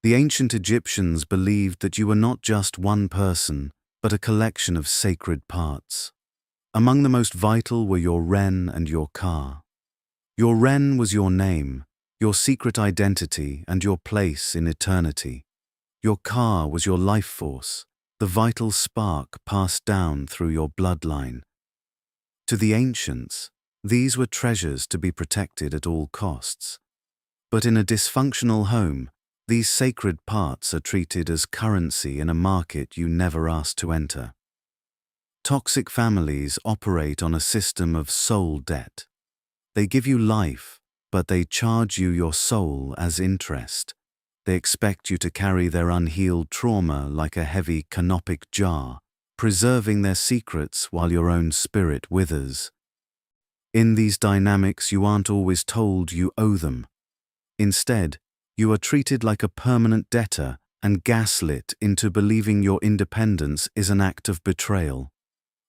The ancient Egyptians believed that you were not just one person, but a collection of sacred parts. Among the most vital were your Ren and your Ka. Your Ren was your name, your secret identity, and your place in eternity. Your Ka was your life force, the vital spark passed down through your bloodline. To the ancients, these were treasures to be protected at all costs. But in a dysfunctional home, these sacred parts are treated as currency in a market you never asked to enter. Toxic families operate on a system of soul debt. They give you life, but they charge you your soul as interest. They expect you to carry their unhealed trauma like a heavy canopic jar, preserving their secrets while your own spirit withers. In these dynamics, you aren't always told you owe them. Instead, you are treated like a permanent debtor and gaslit into believing your independence is an act of betrayal.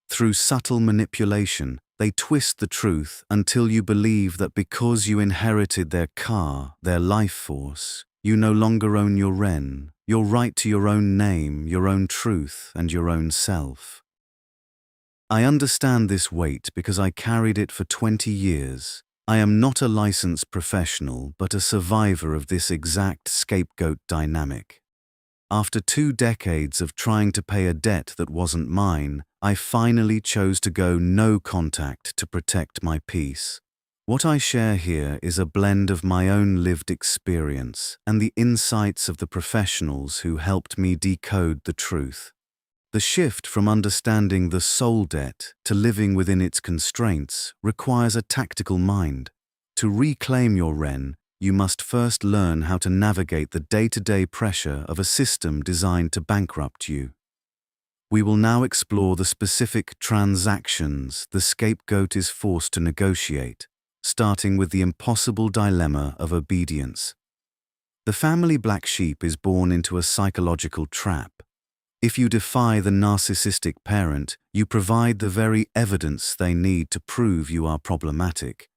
Through subtle manipulation, they twist the truth until you believe that because you inherited their Ka, their life force, you no longer own your Ren, your right to your own name, your own truth, and your own self. I understand this weight because I carried it for 20 years. I am not a licensed professional, but a survivor of this exact scapegoat dynamic. After 2 decades of trying to pay a debt that wasn't mine, I finally chose to go no contact to protect my peace. What I share here is a blend of my own lived experience and the insights of the professionals who helped me decode the truth. The shift from understanding the soul debt to living within its constraints requires a tactical mind. To reclaim your Ren, you must first learn how to navigate the day-to-day pressure of a system designed to bankrupt you. We will now explore the specific transactions the scapegoat is forced to negotiate, starting with the impossible dilemma of obedience. The family black sheep is born into a psychological trap. If you defy the narcissistic parent, you provide the very evidence they need to prove you are problematic.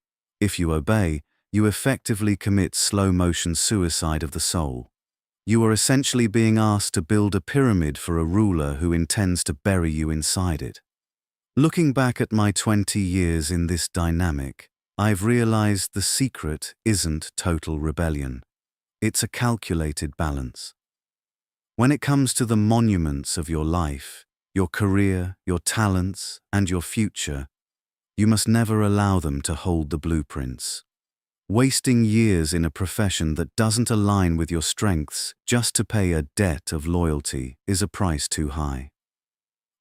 If you obey, you effectively commit slow-motion suicide of the soul. You are essentially being asked to build a pyramid for a ruler who intends to bury you inside it. Looking back at my 20 years in this dynamic, I've realized the secret isn't total rebellion. It's a calculated balance. When it comes to the monuments of your life, your career, your talents, and your future, you must never allow them to hold the blueprints. Wasting years in a profession that doesn't align with your strengths just to pay a debt of loyalty is a price too high.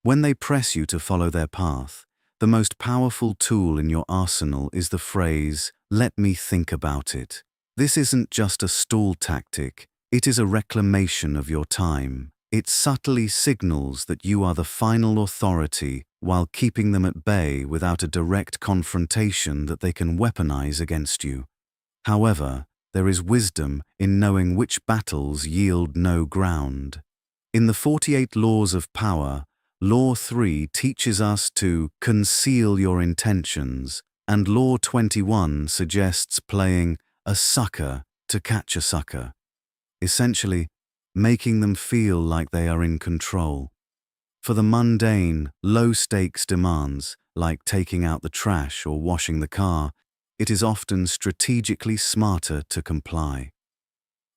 When they press you to follow their path, the most powerful tool in your arsenal is the phrase, "Let me think about it." This isn't just a stall tactic. It is a reclamation of your time. It subtly signals that you are the final authority while keeping them at bay without a direct confrontation that they can weaponize against you. However, there is wisdom in knowing which battles yield no ground. In the 48 Laws of Power, Law 3 teaches us to conceal your intentions, and Law 21 suggests playing a sucker to catch a sucker. Essentially, making them feel like they are in control. For the mundane, low-stakes demands, like taking out the trash or washing the car, it is often strategically smarter to comply.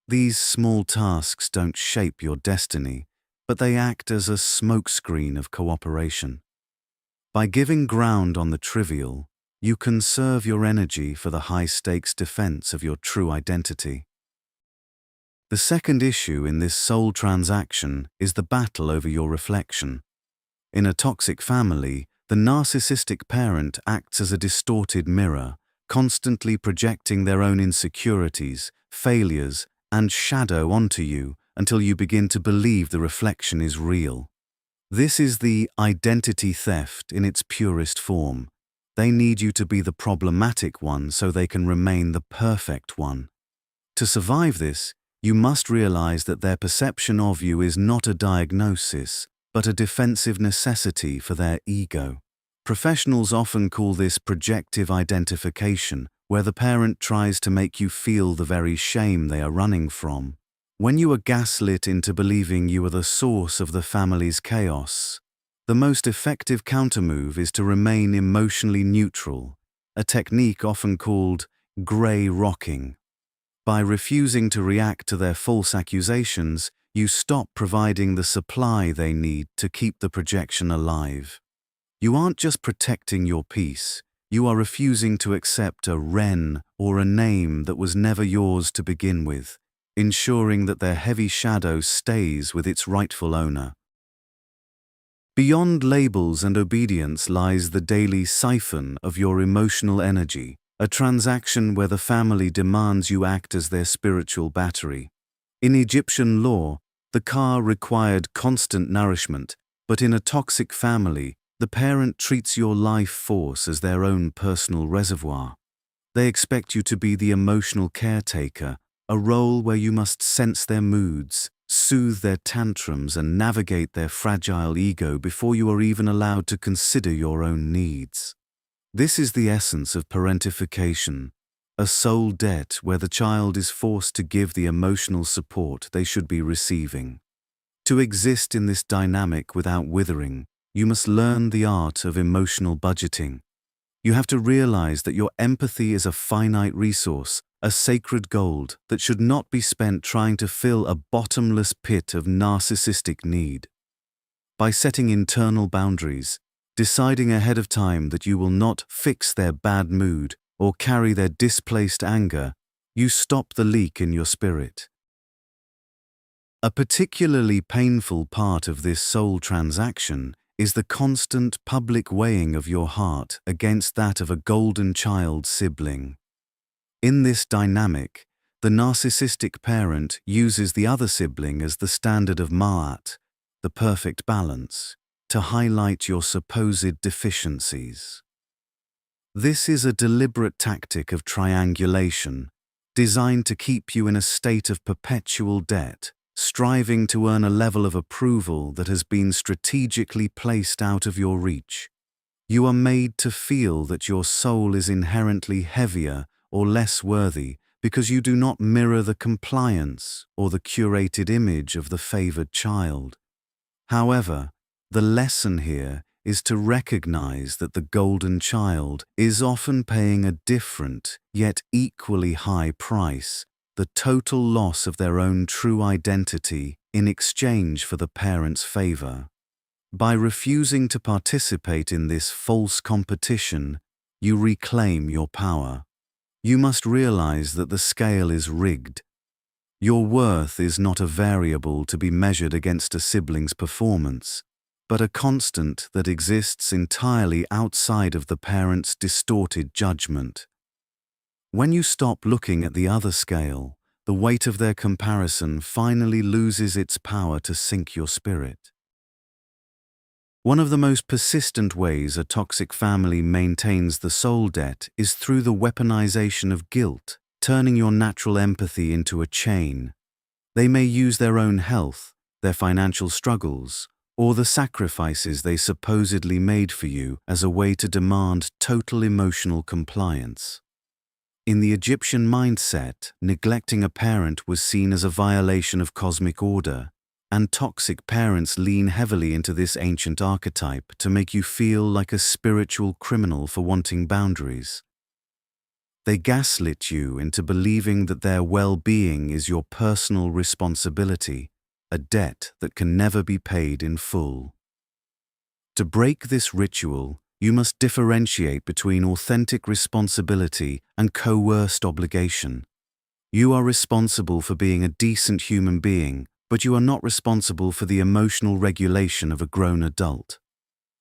These small tasks don't shape your destiny, but they act as a smokescreen of cooperation. By giving ground on the trivial, you conserve your energy for the high-stakes defense of your true identity. The second issue in this soul transaction is the battle over your reflection. In a toxic family, the narcissistic parent acts as a distorted mirror, constantly projecting their own insecurities, failures, and shadow onto you until you begin to believe the reflection is real. This is the identity theft in its purest form. They need you to be the problematic one so they can remain the perfect one. To survive this, you must realize that their perception of you is not a diagnosis, but a defensive necessity for their ego. Professionals often call this projective identification, where the parent tries to make you feel the very shame they are running from. When you are gaslit into believing you are the source of the family's chaos, the most effective countermove is to remain emotionally neutral, a technique often called grey rocking. By refusing to react to their false accusations, you stop providing the supply they need to keep the projection alive. You aren't just protecting your peace, you are refusing to accept a wren or a name that was never yours to begin with, ensuring that their heavy shadow stays with its rightful owner. Beyond labels and obedience lies the daily siphon of your emotional energy, a transaction where the family demands you act as their spiritual battery. In Egyptian law, the car required constant nourishment, but in a toxic family, the parent treats your life force as their own personal reservoir. They expect you to be the emotional caretaker, a role where you must sense their moods, soothe their tantrums, and navigate their fragile ego before you are even allowed to consider your own needs. This is the essence of parentification, a soul debt where the child is forced to give the emotional support they should be receiving. To exist in this dynamic without withering, you must learn the art of emotional budgeting. You have to realize that your empathy is a finite resource, a sacred gold that should not be spent trying to fill a bottomless pit of narcissistic need. By setting internal boundaries, deciding ahead of time that you will not fix their bad mood or carry their displaced anger, you stop the leak in your spirit. A particularly painful part of this soul transaction is the constant public weighing of your heart against that of a golden child sibling. In this dynamic, the narcissistic parent uses the other sibling as the standard of ma'at, the perfect balance, to highlight your supposed deficiencies. This is a deliberate tactic of triangulation, designed to keep you in a state of perpetual debt, striving to earn a level of approval that has been strategically placed out of your reach. You are made to feel that your soul is inherently heavier or less worthy because you do not mirror the compliance or the curated image of the favored child. However, the lesson here is to recognize that the golden child is often paying a different, yet equally high price, the total loss of their own true identity in exchange for the parent's favor. By refusing to participate in this false competition, you reclaim your power. You must realize that the scale is rigged. Your worth is not a variable to be measured against a sibling's performance, but a constant that exists entirely outside of the parent's distorted judgment. When you stop looking at the other scale, the weight of their comparison finally loses its power to sink your spirit. One of the most persistent ways a toxic family maintains the soul debt is through the weaponization of guilt, turning your natural empathy into a chain. They may use their own health, their financial struggles, or the sacrifices they supposedly made for you as a way to demand total emotional compliance. In the Egyptian mindset, neglecting a parent was seen as a violation of cosmic order, and toxic parents lean heavily into this ancient archetype to make you feel like a spiritual criminal for wanting boundaries. They gaslit you into believing that their well-being is your personal responsibility, a debt that can never be paid in full. To break this ritual, you must differentiate between authentic responsibility and coerced obligation. You are responsible for being a decent human being, but you are not responsible for the emotional regulation of a grown adult.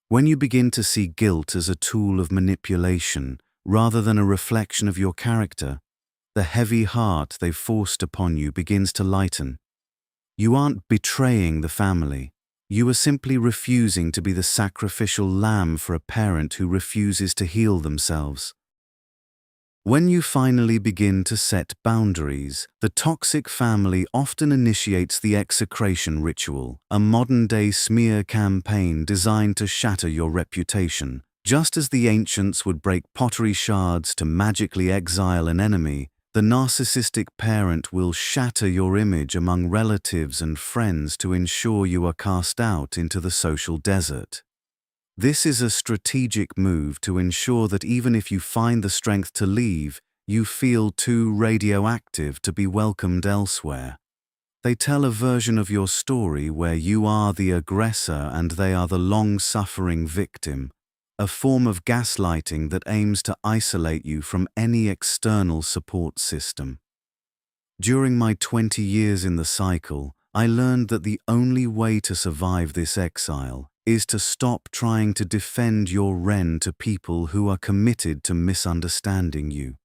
When you begin to see guilt as a tool of manipulation rather than a reflection of your character, the heavy heart they've forced upon you begins to lighten. You aren't betraying the family. You are simply refusing to be the sacrificial lamb for a parent who refuses to heal themselves. When you finally begin to set boundaries, the toxic family often initiates the execration ritual, a modern-day smear campaign designed to shatter your reputation. Just as the ancients would break pottery shards to magically exile an enemy, The narcissistic parent will shatter your image among relatives and friends to ensure you are cast out into the social desert. This is a strategic move to ensure that even if you find the strength to leave, you feel too radioactive to be welcomed elsewhere. They tell a version of your story where you are the aggressor and they are the long-suffering victim, a form of gaslighting that aims to isolate you from any external support system. During my 20 years in the cycle, I learned that the only way to survive this exile is to stop trying to defend your Ren to people who are committed to misunderstanding you.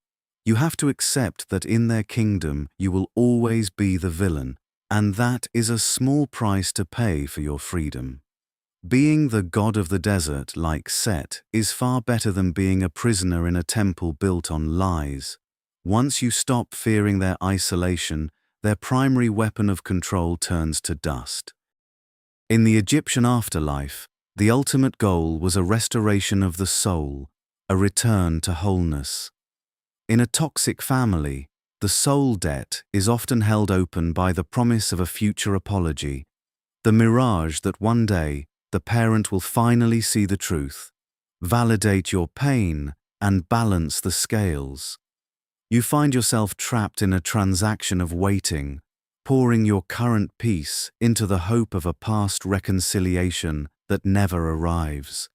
You have to accept that in their kingdom you will always be the villain, and that is a small price to pay for your freedom. Being the god of the desert like Set is far better than being a prisoner in a temple built on lies. Once you stop fearing their isolation, their primary weapon of control turns to dust. In the Egyptian afterlife, the ultimate goal was a restoration of the soul, a return to wholeness. In a toxic family, the soul debt is often held open by the promise of a future apology, the mirage that one day the parent will finally see the truth, validate your pain, and balance the scales. You find yourself trapped in a transaction of waiting, pouring your current peace into the hope of a past reconciliation that never arrives.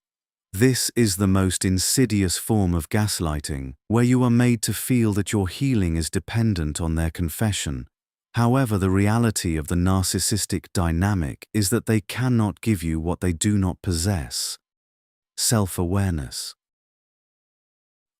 This is the most insidious form of gaslighting, where you are made to feel that your healing is dependent on their confession. However, the reality of the narcissistic dynamic is that they cannot give you what they do not possess: self-awareness.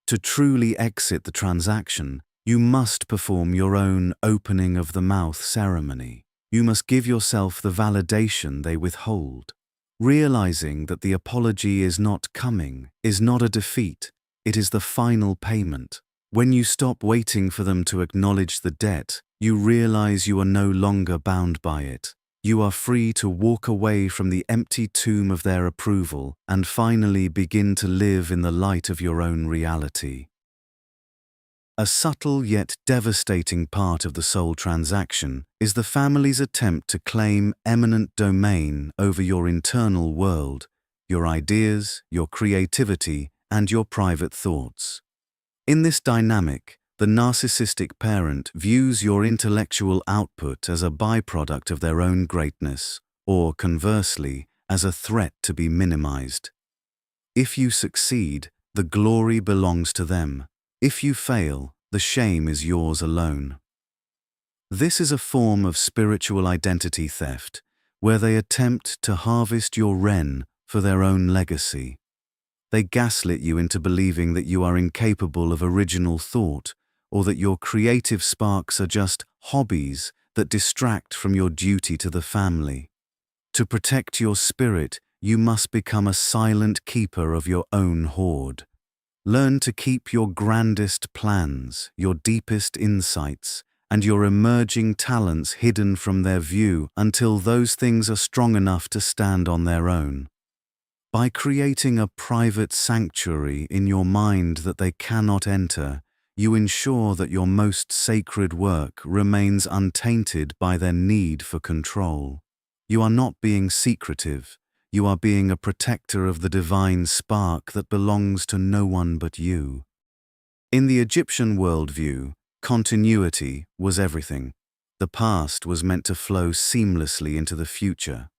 To truly exit the transaction, you must perform your own opening of the mouth ceremony. You must give yourself the validation they withhold. Realizing that the apology is not coming is not a defeat, it is the final payment. When you stop waiting for them to acknowledge the debt, you realize you are no longer bound by it. You are free to walk away from the empty tomb of their approval and finally begin to live in the light of your own reality. A subtle yet devastating part of the soul transaction is the family's attempt to claim eminent domain over your internal world, your ideas, your creativity, and your private thoughts. In this dynamic, the narcissistic parent views your intellectual output as a byproduct of their own greatness, or conversely, as a threat to be minimized. If you succeed, the glory belongs to them. If you fail, the shame is yours alone. This is a form of spiritual identity theft, where they attempt to harvest your Ren for their own legacy. They gaslit you into believing that you are incapable of original thought, or that your creative sparks are just hobbies that distract from your duty to the family. To protect your spirit, you must become a silent keeper of your own hoard. Learn to keep your grandest plans, your deepest insights, and your emerging talents hidden from their view until those things are strong enough to stand on their own. By creating a private sanctuary in your mind that they cannot enter, you ensure that your most sacred work remains untainted by their need for control. You are not being secretive, you are being a protector of the divine spark that belongs to no one but you. In the Egyptian worldview, continuity was everything. The past was meant to flow seamlessly into the future.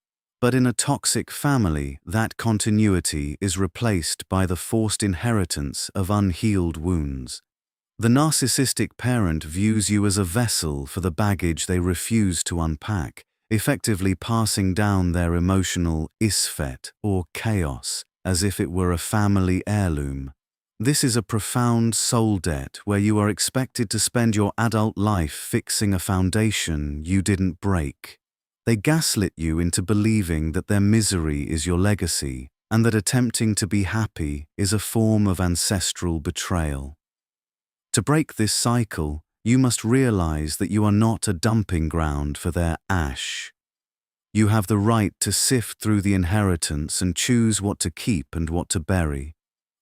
But in a toxic family, that continuity is replaced by the forced inheritance of unhealed wounds. The narcissistic parent views you as a vessel for the baggage they refuse to unpack, effectively passing down their emotional isfet, or chaos, as if it were a family heirloom. This is a profound soul debt where you are expected to spend your adult life fixing a foundation you didn't break. They gaslit you into believing that their misery is your legacy, and that attempting to be happy is a form of ancestral betrayal. To break this cycle, you must realize that you are not a dumping ground for their ash. You have the right to sift through the inheritance and choose what to keep and what to bury.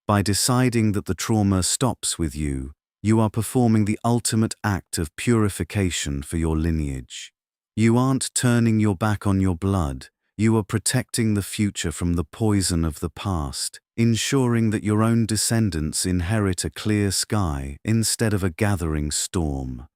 By deciding that the trauma stops with you, You are performing the ultimate act of purification for your lineage. You aren't turning your back on your blood, you are protecting the future from the poison of the past, ensuring that your own descendants inherit a clear sky instead of a gathering storm.